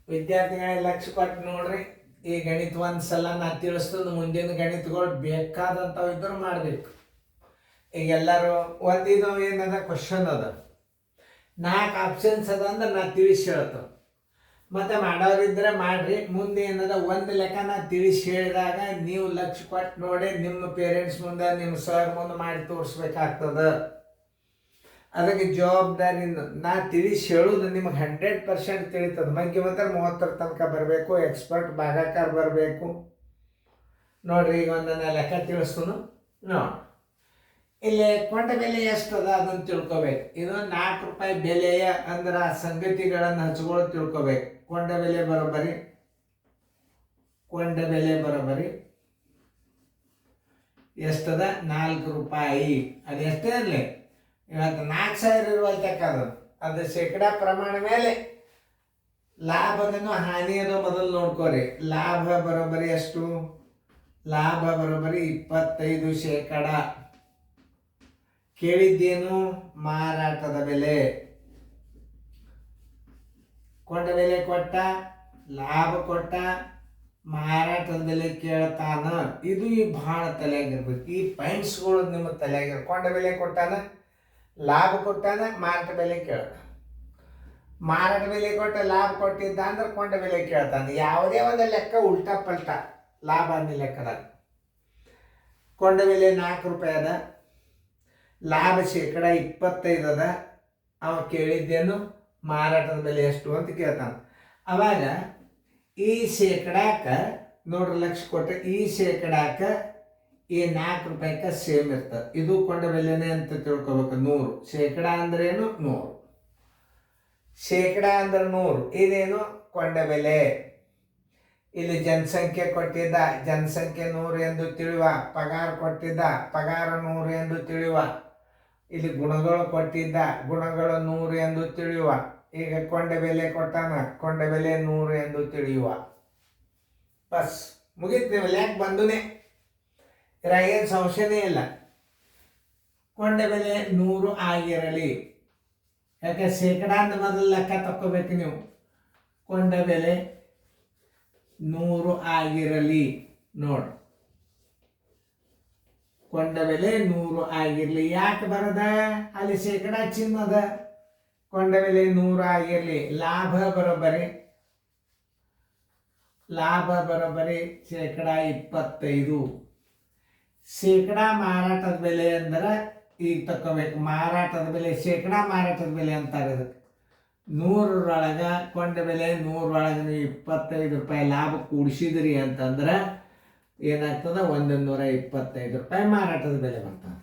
ವಿದ್ಯಾರ್ಥಿಗಳೇ ಲಕ್ಷ ಕೊಟ್ಟು ನೋಡ್ರಿ. ಈ ಗಣಿತ ಒಂದು ಸಲ ನಾ ತಿಳಿಸ್ತದ, ಮುಂದಿನ ಗಣಿತಗಳು ಬೇಕಾದಂಥವು ಇದ್ರು ಮಾಡಬೇಕು. ಈಗ ಎಲ್ಲರೂ ಒಂದಿದು ಏನದ ಕ್ವಶನ್ ಅದ, 4 ಆಪ್ಷನ್ಸ್ ಅದ ಅಂದ್ರೆ ನಾ ತಿಳಿಸಿ ಹೇಳ್ತೇವೆ. ಮತ್ತು ಮಾಡೋರಿದ್ರೆ ಮಾಡ್ರಿ. ಮುಂದೆ ಏನದ ಒಂದು ಲೆಕ್ಕ ನಾ ತಿಳಿಸಿ ಹೇಳಿದಾಗ ನೀವು ಲಕ್ಷ ಕೊಟ್ಟು ನೋಡಿ ನಿಮ್ಮ ಪೇರೆಂಟ್ಸ್ ಮುಂದೆ ನಿಮ್ಮ ಸರ್ ಮುಂದೆ ಮಾಡಿ ತೋರಿಸ್ಬೇಕಾಗ್ತದ. ಅದಕ್ಕೆ ಜವಾಬ್ದಾರಿಯಿಂದ ನಾ ತಿಳಿಸಿ ಹೇಳೋದು ನಿಮಗೆ 100% ತಿಳಿತದೆ. ಬಗ್ಗೆ ಮಾತ್ರ 30 ತನಕ ಬರಬೇಕು, ಎಕ್ಸ್ಪರ್ಟ್ ಭಾಗಾಕಾರ ಬರಬೇಕು. ನೋಡ್ರಿ, ಈಗ ಒಂದು ಲೆಕ್ಕ ತಿಳಿಸ್ತನು ನೋಡಿ. ಇಲ್ಲಿ ಕೊಂಡ ಬೆಲೆ ಎಷ್ಟದ ಅದನ್ನು ತಿಳ್ಕೊಬೇಕು. ಇದು 4 ರೂಪಾಯಿ ಬೆಲೆಯ ಅಂದ್ರೆ ಆ ಸಂಗತಿಗಳನ್ನು ಹಚ್ಕೊಳ್ಳೋ ತಿಳ್ಕೊಬೇಕು. ಕೊಂಡ ಬೆಲೆ ಬರೋಬ್ಬರಿ ಎಷ್ಟದ 4 ರೂಪಾಯಿ. ಅದು ಎಷ್ಟೇ ಇರಲಿ, ಇವತ್ತು 4,000 ಇರುವಲ್ತಕ್ಕದು ಅದು ಶೇಕಡ ಪ್ರಮಾಣ ಮೇಲೆ ಲಾಭದನ್ನು ಹಾನಿಯನ್ನು ಮೊದಲು ನೋಡ್ಕೋರಿ. ಲಾಭ ಬರೋಬ್ಬರಿ ಎಷ್ಟು? ಲಾಭ ಬರೋಬ್ಬರಿ 25%. ಕೇಳಿದ್ದೇನು? ಮಾರಾಟದ ಬೆಲೆ. ಕೊಂಡ ಬೆಲೆ ಕೊಟ್ಟ, ಲಾಭ ಕೊಟ್ಟ, ಮಾರಾಟದ ಬೆಲೆ ಕೇಳ್ತಾನ. ಇದು ಈ ಭಾಳ ತಲೆಯಾಗಿರ್ಬೇಕು. ಈ ಪಾಯಿಂಟ್ಸ್ಗಳು ನಿಮ್ಮ ತಲೆಯಾಗಿರ್ಬೇಕು. ಕೊಂಡ ಬೆಲೆ ಕೊಟ್ಟಾನ, ಲಾಭ ಕೊಟ್ಟಾನ, ಮಾರಾಟ ಬೆಲೆ ಕೇಳ್ತಾನ. ಮಾರಾಟ ಬೆಲೆ ಕೊಟ್ಟ ಲಾಭ ಕೊಟ್ಟಿದ್ದ ಅಂದ್ರೆ ಕೊಂಡ ಬೆಲೆ ಕೇಳ್ತಾನೆ. ಯಾವುದೇ ಒಂದು ಲೆಕ್ಕ ಉಲ್ಟಾ ಪಲ್ಟಾ ಲಾಭ ಅನ್ನೋ ಲೆಕ್ಕದಾಗ ಕೊಂಡ ಬೆಲೆ 4 ರೂಪಾಯಿ ಅದ, ಲಾಭ ಶೇಕಡ 25 ಅದ. ಅವ ಕೇಳಿದ್ದೇನು? ಮಾರಾಟದ ಬೆಲೆ ಎಷ್ಟು ಅಂತ ಕೇಳ್ತಾನೆ. ಅವಾಗ ಈ ಶೇಕಡಾಕ ನೋಡ್ರಿ, ಲಕ್ಷ ಕೊಟ್ಟರೆ ಈ ಶೇಕಡಾಕ ಈ 4 ರೂಪಾಯಿಗೆ ಸೇಮ್ ಇರ್ತದೆ. ಇದು ಕೊಂಡ ಬೆಲೆನೇ ಅಂತ ತಿಳ್ಕೊಬೇಕು. 100 ಶೇಕಡ ಅಂದ್ರೇನು? 100 ಶೇಕಡ ಅಂದ್ರೆ 100. ಇದೇನು? ಕೊಂಡ ಬೆಲೆ. ಇಲ್ಲಿ ಜನಸಂಖ್ಯೆ ಕೊಟ್ಟಿದ್ದ, ಜನಸಂಖ್ಯೆ 100 ಎಂದು ತಿಳಿಯುವ. ಪಗಾರ ಕೊಟ್ಟಿದ್ದ, ಪಗಾರ 100 ಎಂದು ತಿಳಿಯುವ. ಇಲ್ಲಿ ಗುಣಗಳು ಕೊಟ್ಟಿದ್ದ, ಗುಣಗಳು 100 ಎಂದು ತಿಳಿಯುವ. ಈಗ ಕೊಂಡ ಬೆಲೆ ಕೊಟ್ಟಾನ, ಕೊಂಡ ಬೆಲೆ 100 ಎಂದು ತಿಳಿಯುವ. ಬಸ್ ಮುಗೀತು. ನೀವು ಲೆಕ್ಕ ಬಂದುನೇ ಏನು ಸಂಶಯನೇ ಇಲ್ಲ. ಕೊಂಡ ಬೆಲೆ 100 ಆಗಿರಲಿ. ಯಾಕೆ? ಶೇಕಡ ಅಂತ ಮೊದಲು ಲೆಕ್ಕ ತಕ್ಕೋಬೇಕು ನೀವು. ಕೊಂಡ ಬೆಲೆ 100 ಆಗಿರಲಿ. ನೋಡ್ರಿ, ಕೊಂಡ ಬೆಲೆ 100 ಆಗಿರಲಿ. ಯಾಕೆ ಬರದ? ಅಲ್ಲಿ ಶೇಕಡ ಚಿನ್ನದ. ಕೊಂಡ ಬೆಲೆ 100 ಆಗಿರಲಿ. ಲಾಭ ಬರೋಬ್ಬರಿ ಶೇಕಡ 25. ಶೇಕಡ ಮಾರಾಟದ ಬೆಲೆ ಅಂದ್ರೆ ಈಗ ತಕ್ಕೋಬೇಕು. ಮಾರಾಟದ ಬೆಲೆ ಶೇಕಡ ಮಾರಾಟದ ಬೆಲೆ ಅಂತಾರೆ ಇದಕ್ಕೆ. 100ರೊಳಗ ಕೊಂಡ ಬೆಲೆ 100ರೊಳಗೆ ನೀವು 25 ರೂಪಾಯಿ ಲಾಭ ಕೂಡಿಸಿದ್ರಿ ಅಂತಂದ್ರೆ ಏನಾಗ್ತದೆ? 125 ರೂಪಾಯಿ ಮಾರಾಟದ ಬೆಲೆ ಬರ್ತದೆ.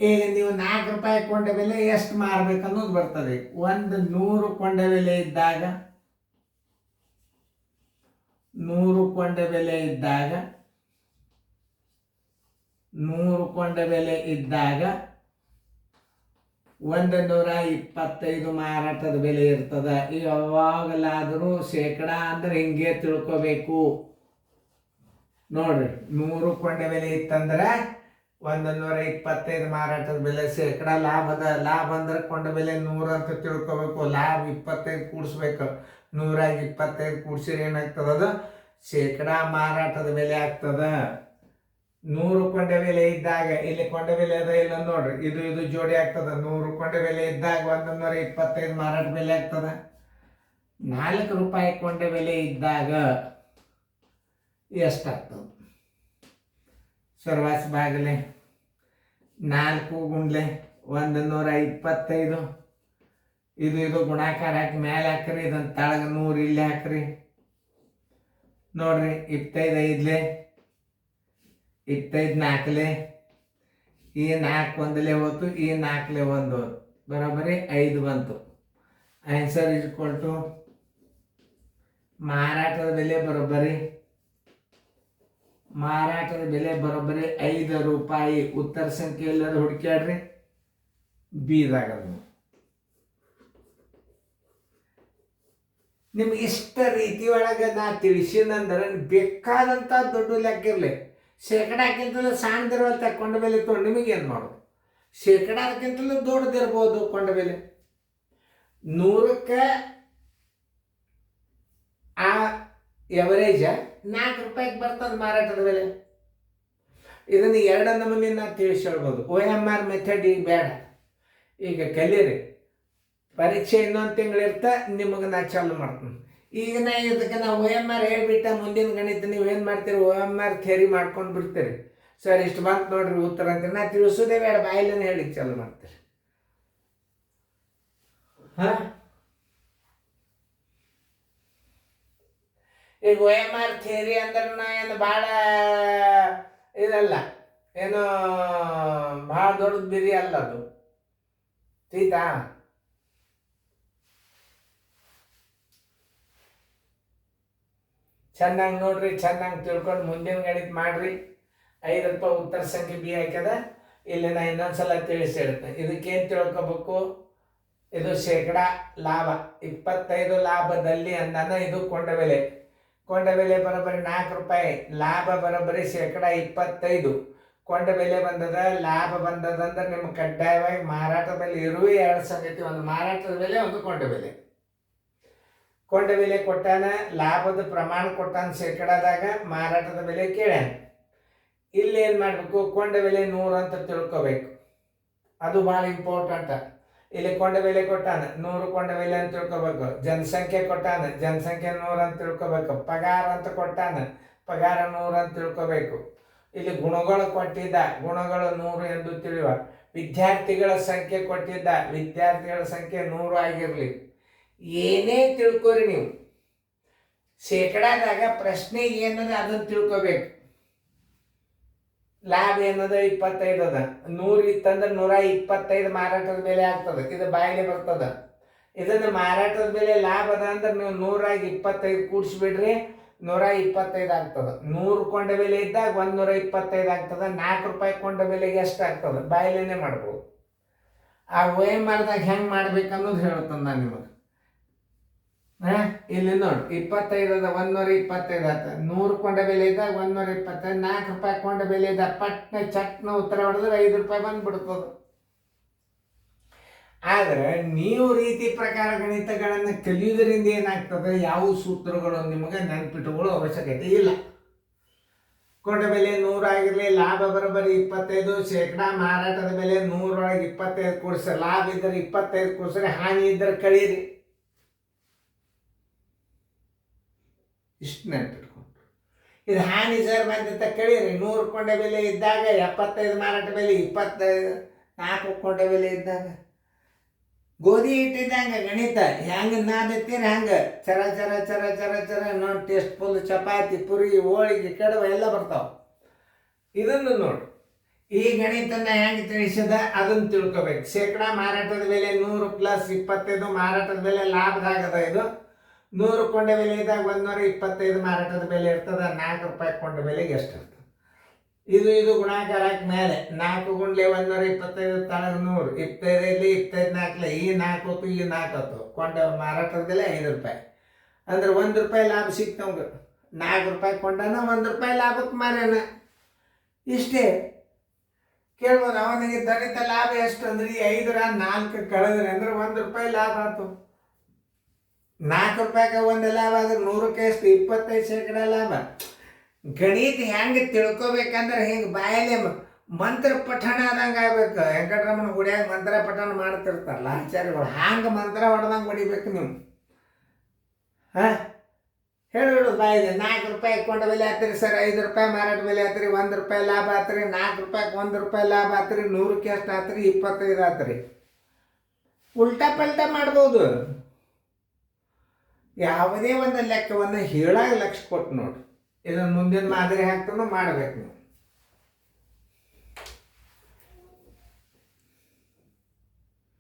ಈಗ ನೀವು 4 ರೂಪಾಯಿ ಕೊಂಡ ಬೆಲೆ ಎಷ್ಟು ಮಾರಬೇಕು ಅನ್ನೋದು ಬರ್ತದೆ. 100 ಕೊಂಡ ಬೆಲೆ ಇದ್ದಾಗ 100 ಕೊಂಡ ಬೆಲೆ ಇದ್ದಾಗ 125 ಮಾರಾಟದ ಬೆಲೆ ಇರ್ತದ. ಯಾವಾಗಲಾದರೂ ಶೇಕಡ ಅಂದ್ರೆ ಹಿಂಗೆ ತಿಳ್ಕೋಬೇಕು. ನೋಡ್ರಿ, 100 ಕೊಂಡ ಬೆಲೆ ಇತ್ತಂದ್ರೆ 125 ಮಾರಾಟದ ಬೆಲೆ. ಶೇಕಡ ಲಾಭ ಅಂದ್ರೆ ಕೊಂಡ ಬೆಲೆ 100 ಅಂತ ತಿಳ್ಕೋಬೇಕು. ಲಾಭ 25 ಕೂಡಿಸ್ಬೇಕು. 100 25 ಕೂಡಿಸಿದ್ರೆ ಏನಾಗ್ತದ? ಅದು ಶೇಕಡ ಮಾರಾಟದ ಬೆಲೆ ಆಗ್ತದ. 100 ಕೊಂಡ ಬೆಲೆ ಇದ್ದಾಗ ಇಲ್ಲಿ ಕೊಂಡ ಬೆಲೆ ಅದ ಇಲ್ಲ ನೋಡ್ರಿ, ಇದು ಜೋಡಿ ಆಗ್ತದ. 100 ಕೊಂಡ ಬೆಲೆ ಇದ್ದಾಗ 125 ಮಾರಾಟ ಬೆಲೆ ಆಗ್ತದ. 4 ರೂಪಾಯಿ ಕೊಂಡ ಬೆಲೆ ಇದ್ದಾಗ ಎಷ್ಟಾಗ್ತದೆ? ಸರ್ವಾಸ ಬಾಗಲೆ 4 ಗುಂಡ್ಲೆ 125. ಇದು ಗುಣಾಕಾರ ಹಾಕಿ ಮೇಲೆ ಹಾಕ್ರಿ. ಇದನ್ನು ತಳಗ 100 ಇಲ್ಲಿ ಹಾಕ್ರಿ. ನೋಡ್ರಿ, 25 ಐದ್ಲೆ 25 4ಲೆ. ಈ 4 ಒಂದಲೇ ಹೋಯ್ತು, ಈ 4ಲೆ 1 ಬರೋಬ್ಬರಿ 5 ಬಂತು. ಆನ್ಸರ್ ಇಸ್ ಈಕ್ವಲ್ ಟು ಮಾರಾಟದ ಬೆಲೆ ಬರೋಬ್ಬರಿ 5 ರೂಪಾಯಿ. ಉತ್ತರ ಸಂಖ್ಯೆ ಎಲ್ಲದ ಹುಡುಕ್ಯಾಡ್ರಿ, ಬೀದಾಗದು. ನಿಮ್ಗೆ ಇಷ್ಟ ರೀತಿ ಒಳಗೆ ನಾ ತಿಳಿಸಿದಂದ್ರೆ ಬೇಕಾದಂಥ ದೊಡ್ಡ ಲೆಕ್ಕ ಇರಲಿ. ಶೇಕಡಕ್ಕಿಂತಲೂ ಸಣ್ಣದಿರುವಲ್ಲಿ ತಕ್ಕೊಂಡ ಬೆಲೆ ತೊಗೊಂಡು ನಿಮಗೇನು ಮಾಡೋದು? ಶೇಕಡಕ್ಕಿಂತಲೂ ದೊಡ್ಡದಿರ್ಬೋದು ಕೊಂಡ ಬೆಲೆ. 100ಕ್ಕೆ ಆ ಎವರೇಜ 4 ರೂಪಾಯಿಗೆ ಬರ್ತದೆ ಮಾರಾಟದ ಬೆಲೆ. ಇದನ್ನು ಎರಡು ನಮೂನಿ ನಾವು ತಿಳಿಸಿ ಹೇಳ್ಬೋದು. OMR ಮೆಥಡ್ ಈಗ ಬೇಡ, ಈಗ ಕಲೀರಿ. ಪರೀಕ್ಷೆ ಇನ್ನೊಂದು ತಿಂಗಳಿರ್ತ ನಿಮಗೆ ನಾ ಚಾಲು ಮಾಡ್ತೀನಿ. ಈಗ ಇದಕ್ಕೆ ನಾವು OMR ಹೇಳ್ಬಿಟ್ಟ ಮುಂದಿನ ಗಣಿತ ನೀವೇನು ಮಾಡ್ತೀರಿ, OMR ಥಿಯರಿ ಮಾಡ್ಕೊಂಡು ಬಿಡ್ತೀರಿ. ಸರ್ ಇಷ್ಟು ಬಂತು ನೋಡ್ರಿ ಉತ್ತರ ಅಂತೀರಿ. ನಾ ತಿಳಿಸೋದೇ ಬೇಡ, ಬಾಯಿಲೇನೆ ಹೇಳಿ ಚಾಲು ಮಾಡ್ತೀರಿ. ಹಾಂ, ಈಗ OMR ಥಿಯರಿ ಅಂದ್ರೆ ಏನು ಭಾಳ ಇದಲ್ಲ, ಏನು ಭಾಳ ದೊಡ್ಡದು ಬಿರಿ ಅಲ್ಲ ಅದು. ತೀತಾ ಚೆನ್ನಾಗಿ ನೋಡ್ರಿ, ಚೆನ್ನಾಗಿ ತಿಳ್ಕೊಂಡು ಮುಂದಿನ ಗಣಿತ ಮಾಡ್ರಿ. 5 ರೂಪಾಯಿ ಉತ್ತರ ಸಂಖ್ಯೆ ಬಿ ಹಾಕ್ಯದ. ಇಲ್ಲಿ ನಾ ಇನ್ನೊಂದ್ಸಲ ತಿಳಿಸಿ ಹೇಳ್ತೇನೆ. ಇದಕ್ಕೇನು ತಿಳ್ಕೊಬೇಕು, ಇದು ಶೇಕಡಾ ಲಾಭ 25 ಲಾಭದಲ್ಲಿ ಅಂದಾನ ಇದು ಕೊಂಡ ಬೆಲೆ. ಕೊಂಡ ಬೆಲೆ ಬರೋಬ್ಬರಿ 4 ರೂಪಾಯಿ, ಲಾಭ ಬರೋಬ್ಬರಿ ಶೇಕಡಾ 25. ಕೊಂಡ ಬೆಲೆ ಬಂದದ, ಲಾಭ ಬಂದದಂದ್ರೆ ನಿಮ್ಗೆ ಕಡ್ಡಾಯವಾಗಿ ಮಾರಾಟದ ಬೆಲೆ ಇರುವೆ 2 ಸಂಗತಿ, ಒಂದು ಮಾರಾಟದ ಬೆಲೆ, ಒಂದು ಕೊಂಡ ಬೆಲೆ. ಕೊಂಡ ಬೆಲೆ ಕೊಟ್ಟಾನ, ಲಾಭದ ಪ್ರಮಾಣ ಕೊಟ್ಟಾನ ಶೇಕಡಾದಾಗ, ಮಾರಾಟದ ಬೆಲೆ ಕೇಳ್ಯಾನ. ಇಲ್ಲಿ ಏನು ಮಾಡಬೇಕು, ಕೊಂಡ ಬೆಲೆ 100 ಅಂತ ತಿಳ್ಕೊಬೇಕು. ಅದು ಭಾಳ ಇಂಪಾರ್ಟೆಂಟ್. ಇಲ್ಲಿ ಕೊಂಡ ಬೆಲೆ ಕೊಟ್ಟಾನ 100 ಕೊಂಡ ಬೆಲೆ ಅಂತ ತಿಳ್ಕೊಬೇಕು. ಜನಸಂಖ್ಯೆ ಕೊಟ್ಟಾನ, ಜನಸಂಖ್ಯೆ 100 ಅಂತ ತಿಳ್ಕೊಬೇಕು. ಪಗಾರ ಅಂತ ಕೊಟ್ಟಾನ, ಪಗಾರ 100 ಅಂತ ತಿಳ್ಕೊಬೇಕು. ಇಲ್ಲಿ ಗುಣಗಳು ಕೊಟ್ಟಿದ್ದ, ಗುಣಗಳು 100 ಎಂದು ತಿಳಿಯುವ. ವಿದ್ಯಾರ್ಥಿಗಳ ಸಂಖ್ಯೆ ಕೊಟ್ಟಿದ್ದ, ವಿದ್ಯಾರ್ಥಿಗಳ ಸಂಖ್ಯೆ 100 ಆಗಿರಲಿ. ಏನೇ ತಿಳ್ಕೊರಿ ನೀವು, ಶೇಕಡಾದಾಗ ಪ್ರಶ್ನೆ ಏನದ ಅದನ್ನು ತಿಳ್ಕೊಬೇಕು. ಲಾಭ ಏನದ 25 ಅದ, 100 ಇತ್ತಂದ್ರೆ 125 ಮಾರಾಟದ ಬೆಲೆ ಆಗ್ತದೆ. ಇದು ಬಾಯಿಲೆ ಬರ್ತದ. ಇದನ್ನು ಮಾರಾಟದ ಬೆಲೆ ಲಾಭ ಅದ ಅಂದ್ರೆ ನೀವು 100 25 ಕೂಡಿಸ್ಬಿಡ್ರಿ, 125 ಆಗ್ತದೆ. 100 ಕೊಂಡ ಬೆಲೆ ಇದ್ದಾಗ 125 ಆಗ್ತದೆ. 4 ರೂಪಾಯಿ ಕೊಂಡ ಬೆಲೆಗೆ ಎಷ್ಟು ಆಗ್ತದೆ, ಬಾಯಿಲೇನೆ ಮಾಡ್ಬೋದು. ಆ OMRದಾಗ ಹೆಂಗೆ ಮಾಡ್ಬೇಕು ಅನ್ನೋದು ಹೇಳ್ತಾನೆ ನಾನು ನಿಮಗೆ. ಇಲ್ಲಿ ನೋಡಿ 25 ಅದ, 125 ಆತ. 100 ಕೊಂಡ ಬೆಲೆ ಇದ್ದಾಗ 125, 4 ರೂಪಾಯಿ ಕೊಂಡ ಬೆಲೆ ಇದ್ದ ಪಟ್ನ ಚಟ್ನ ಉತ್ತರ ಹೊಡೆದ್ರೆ 5 ರೂಪಾಯಿ ಬಂದ್ಬಿಡ್ತದೆ. ಆದರೆ ನೀವು ರೀತಿ ಪ್ರಕಾರ ಗಣಿತಗಳನ್ನು ಕಲಿಯುವುದರಿಂದ ಏನಾಗ್ತದೆ, ಯಾವ ಸೂತ್ರಗಳು ನಿಮಗೆ ನೆನಪಿಟ್ಟುಕೊಳ್ಳೋ ಅವಶ್ಯಕತೆ ಇಲ್ಲ. ಕೊಂಡ ಬೆಲೆ 100 ಆಗಿರಲಿ, ಲಾಭ ಬರೋಬ್ಬರಿ 25, ಶೇಕಡಾ ಮಾರಾಟದ ಬೆಲೆ 100 ಒಳಗೆ 25 ಕೂಡಿಸ್ರಿ. ಲಾಭ ಇದ್ದರೆ 25 ಕೂಡಿಸ್ರಿ, ಹಾನಿ ಇದ್ದರೆ ಕಳೀರಿ. ಇಷ್ಟು ನೆನಪಿಟ್ಕೊಂಡು ಇದು ಹಾನಿ ಸರ್ ಬಂದಿತ್ತ ಕಳೀರಿ. 100 ಕೊಂಡ ಬೆಲೆ ಇದ್ದಾಗ 75 ಮಾರಾಟ ಬೆಲೆ, 25 4 ಕೊಂಡ ಬೆಲೆ ಇದ್ದಾಗ ಗೋಧಿ ಇಟ್ಟಿದ್ದಂಗೆ ಗಣಿತ ಹೆಂಗೆ ನಾದತ್ತೀರಿ ಹಂಗೆ ಚರ ಚರ ಚರ ಚರ ಚರ ನೋಡಿ. ಟೇಸ್ಟ್ ಫುಲ್ ಚಪಾತಿ, ಪುರಿ, ಹೋಳಿಗೆ, ಕಡುಬು ಎಲ್ಲ ಬರ್ತಾವೆ. ಇದನ್ನು ನೋಡಿ, ಈ ಗಣಿತನ ಹೆಂಗೆ ತಿಳಿಸದ ಅದನ್ನು ತಿಳ್ಕೊಬೇಕು. ಶೇಕಡಾ ಮಾರಾಟದ ಬೆಲೆ 100 + 25 ಮಾರಾಟದ ಬೆಲೆ ಲಾಭದಾಗದ. ಇದು 100 ಕೊಂಡ ಬೆಲೆ ಇದ್ದಾಗ 125 ಮಾರಾಟದ ಬೆಲೆ ಇರ್ತದೆ. 4 ರೂಪಾಯಿ ಕೊಂಡ ಬೆಲೆಗೆ ಎಷ್ಟು ಇರ್ತದೆ. ಇದು ಗುಣಾಕಾರ ಹಾಕಿ ಮೇಲೆ 4 × 125 ತಳಗ 100, 25 ಇಲ್ಲಿ 25 4 ಈ 4 ಹೊತ್ತು ಈ 4 ಹೊತ್ತು ಕೊಂಡ ಮಾರಾಟದ ಬೆಲೆ 5 ರೂಪಾಯಿ. ಅಂದ್ರೆ 1 ರೂಪಾಯಿ ಲಾಭ ಸಿಕ್ತವಂಗ. 4 ರೂಪಾಯಿ ಕೊಂಡನ, 1 ರೂಪಾಯಿ ಲಾಭಕ್ಕೆ ಮಾರ್ಯಾನ. ಇಷ್ಟೇ ಕೇಳ್ಬೋದು. ಅವನಿಗೆ ದಲಿತ ಲಾಭ ಎಷ್ಟು ಅಂದ್ರೆ 5 ರ 4 ಕಳೆದ್ರಿ ಅಂದ್ರೆ 1 ರೂಪಾಯಿ ಲಾಭ ಆಯ್ತು. 4 ರೂಪಾಯಿಗೆ 1 ಲಾಭ ಆದ್ರೆ 100ಕ್ಕೆ ಎಷ್ಟು, 25% ಲಾಭ. ಗಣಿತ ಹೆಂಗೆ ತಿಳ್ಕೊಬೇಕಂದ್ರೆ ಹಿಂಗೆ ಬಾಯಲ್ಲಿ ಮಂತ್ರ ಪಠಣ ಆದಂಗೆ ಆಗ್ಬೇಕು. ವೆಂಕಟರಮಣ ಗುಡಿಯಾಗ ಮಂತ್ರ ಪಠಣ ಮಾಡ್ತಿರ್ತಾರಲ್ಲ ಆಚಾರ್ಯಗಳು, ಹಂಗೆ ಮಂತ್ರ ಹೊಡೆದಂಗೆ ಹೊಡಿಬೇಕು ನೀವು. ಹಾಂ, ಹೇಳಿಬಿಡೋದು ಬಾಯಿದೆ. 4 ರೂಪಾಯಿ ಕೊಂಡ ಬೆಲೆ ಆತ್ರಿ ಸರ್, 5 ರೂಪಾಯಿ ಮಾರಾಟ ಬೆಲೆ ಆತ್ರಿ, 1 ರೂಪಾಯಿ ಲಾಭ ಆತ್ರಿ, 4 ರೂಪಾಯಿಗೆ 1 ರೂಪಾಯಿ ಲಾಭ ಆತ್ರಿ, 100ಕ್ಕೆ ಎಷ್ಟು ಆತ್ರಿ, 25 ಆತ್ರಿ. ಉಲ್ಟಾ ಪಲ್ಟಾ ಮಾಡ್ಬೋದು. ಯಾವುದೇ ಒಂದು ಲೆಕ್ಕವನ್ನು ಹೇಳಾಗ ಲಕ್ಷ ಕೊಟ್ಟು ನೋಡಿ. ಇದನ್ನು ಮುಂದಿನ ಮಾದರಿ ಹಾಕ್ತಾನೋ ಮಾಡ್ಬೇಕು ನೀವು.